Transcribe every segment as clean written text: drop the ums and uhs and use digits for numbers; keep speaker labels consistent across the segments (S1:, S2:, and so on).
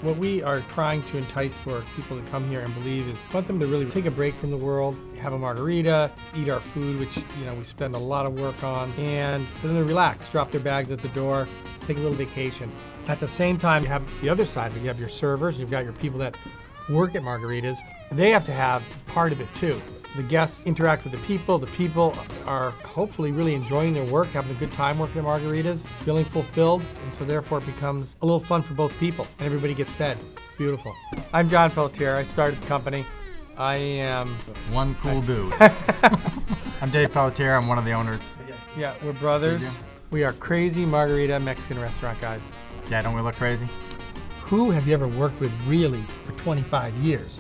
S1: What we are trying to entice for people to come here and believe is we want them to really take a break from the world, have a margarita, eat our food, which we spend a lot of work on, and then they relax, drop their bags at the door, take a little vacation. At the same time, you have the other side, you have your servers, you've got your people that work at Margaritas. They have to have part of it too. The guests interact with the people are hopefully really enjoying their work, having a good time working at Margaritas, feeling fulfilled, and so therefore it becomes a little fun for both people, and everybody gets fed. Beautiful. I'm John Pelletier, I started the company. I am...
S2: One cool dude. I'm Dave Pelletier, I'm one of the owners.
S1: Yeah, we're brothers. We are crazy margarita Mexican restaurant guys.
S2: Yeah, don't we look crazy?
S1: Who have you ever worked with really for 25 years?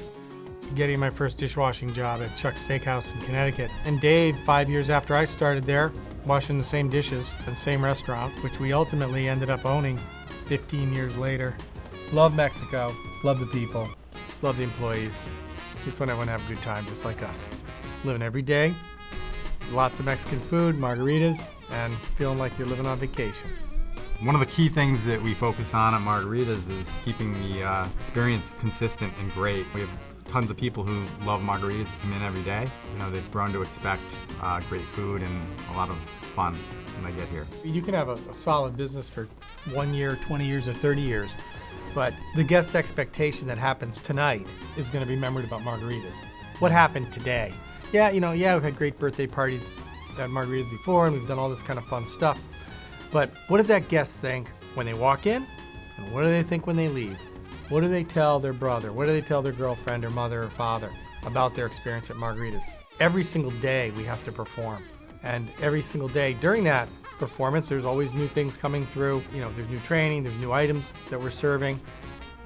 S1: Getting my first dishwashing job at Chuck's Steakhouse in Connecticut. And Dave, 5 years after I started there, washing the same dishes in the same restaurant, which we ultimately ended up owning 15 years later. Love Mexico, love the people, love the employees. Just want everyone to have a good time, just like us. Living every day, lots of Mexican food, margaritas, and feeling like you're living on vacation.
S2: One of the key things that we focus on at Margaritas is keeping the experience consistent and great. We have tons of people who love margaritas come in every day. They've grown to expect great food and a lot of fun when they get here.
S1: You can have a solid business for 1 year, 20 years, or 30 years, but the guest expectation that happens tonight is going to be remembered about margaritas. What happened today? Yeah, we've had great birthday parties at Margaritas before, and we've done all this kind of fun stuff. But what does that guest think when they walk in, and what do they think when they leave? What do they tell their brother? What do they tell their girlfriend or mother or father about their experience at Margaritas? Every single day we have to perform. And every single day during that performance, there's always new things coming through. There's new training, there's new items that we're serving.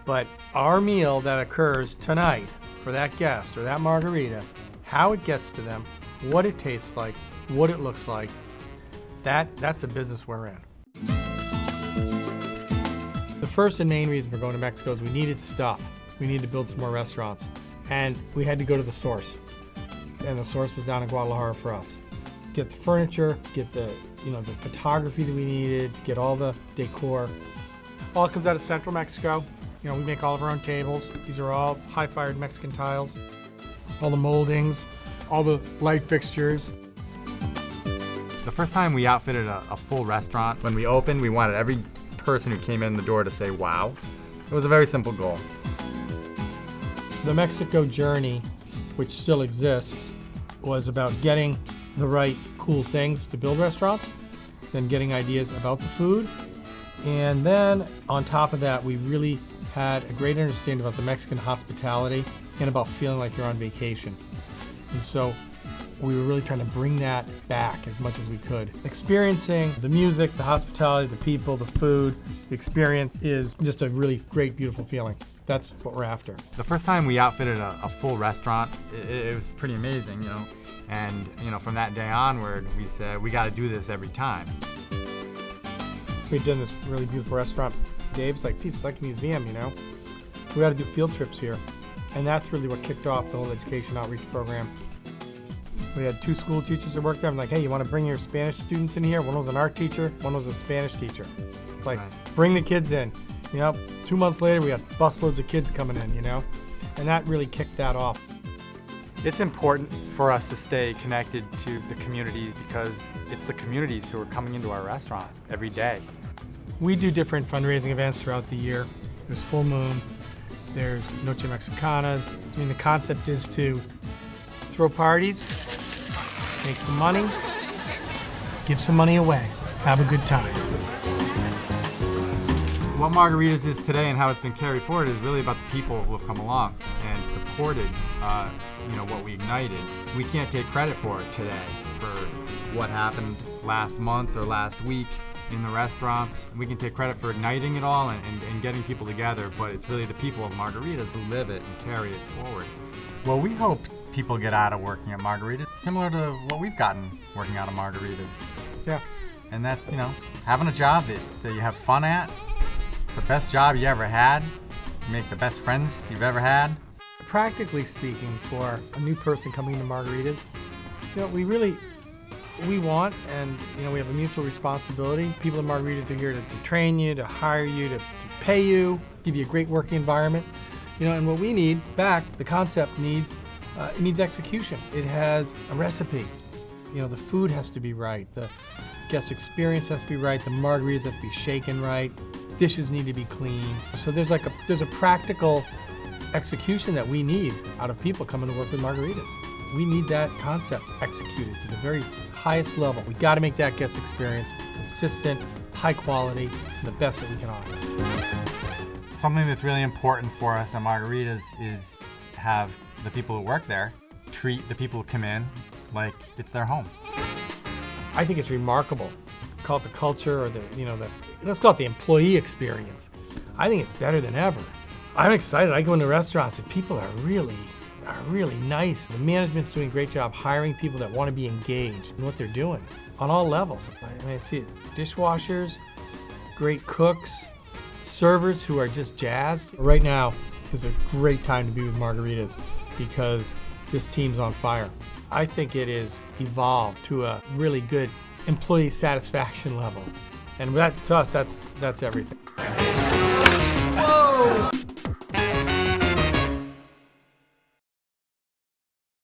S1: But our meal that occurs tonight for that guest or that margarita, how it gets to them, what it tastes like, what it looks like, that's a business we're in. The first and main reason for going to Mexico is we needed stuff. We needed to build some more restaurants. And we had to go to the source. And the source was down in Guadalajara for us. Get the furniture, get the photography that we needed, get all the decor. All comes out of central Mexico. We make all of our own tables. These are all high-fired Mexican tiles. All the moldings, all the light fixtures.
S2: The first time we outfitted a full restaurant, when we opened, we wanted every person who came in the door to say, wow. It was a very simple goal.
S1: The Mexico journey, which still exists, was about getting the right cool things to build restaurants, then getting ideas about the food. And then on top of that, we really had a great understanding about the Mexican hospitality and about feeling like you're on vacation. And so we were really trying to bring that back as much as we could. Experiencing the music, the hospitality, the people, the food, the experience is just a really great, beautiful feeling. That's what we're after.
S2: The first time we outfitted a full restaurant, it was pretty amazing, And, from that day onward, we said, we got to do this every time.
S1: We've done this really beautiful restaurant. Dave's like, geez, it's like a museum, We got to do field trips here. And that's really what kicked off the whole education outreach program. We had 2 school teachers that worked there. I'm like, hey, you want to bring your Spanish students in here? One was an art teacher, one was a Spanish teacher. It's like, bring the kids in. 2 months later, we had busloads of kids coming in, And that really kicked that off.
S3: It's important for us to stay connected to the communities because it's the communities who are coming into our restaurant every day.
S1: We do different fundraising events throughout the year. There's Full Moon, there's Noche Mexicanas. The concept is to throw parties, make some money, give some money away, have a good time.
S2: What Margaritas is today and how it's been carried forward is really about the people who have come along and supported what we ignited. We can't take credit for it today, for what happened last month or last week in the restaurants. We can take credit for igniting it all and getting people together, but it's really the people of Margaritas who live it and carry it forward. Well, we hope people get out of working at Margaritas similar to what we've gotten working out of Margaritas.
S1: Yeah.
S2: And that, having a job that you have fun at, it's the best job you ever had. You make the best friends you've ever had.
S1: Practically speaking, for a new person coming to Margaritas, we really we want, and we have a mutual responsibility. People at Margaritas are here to train you, to hire you, to pay you, give you a great working environment. And what we need back, the concept needs, it needs execution. It has a recipe. The food has to be right. The guest experience has to be right. The margaritas have to be shaken right. Dishes need to be clean. So there's a practical execution that we need out of people coming to work with Margaritas. We need that concept executed to the very highest level. We got to make that guest experience consistent, high quality, and the best that we can offer.
S2: Something that's really important for us at Margaritas is have the people who work there treat the people who come in like it's their home.
S1: I think it's remarkable. Call it the culture, or let's call it the employee experience. I think it's better than ever. I'm excited. I go into restaurants and people are really nice. The management's doing a great job hiring people that want to be engaged in what they're doing on all levels. I see it. Dishwashers, great cooks, servers who are just jazzed. Right now is a great time to be with Margaritas because this team's on fire. I think it is evolved to a really good employee satisfaction level. And that, to us, that's everything. Whoa!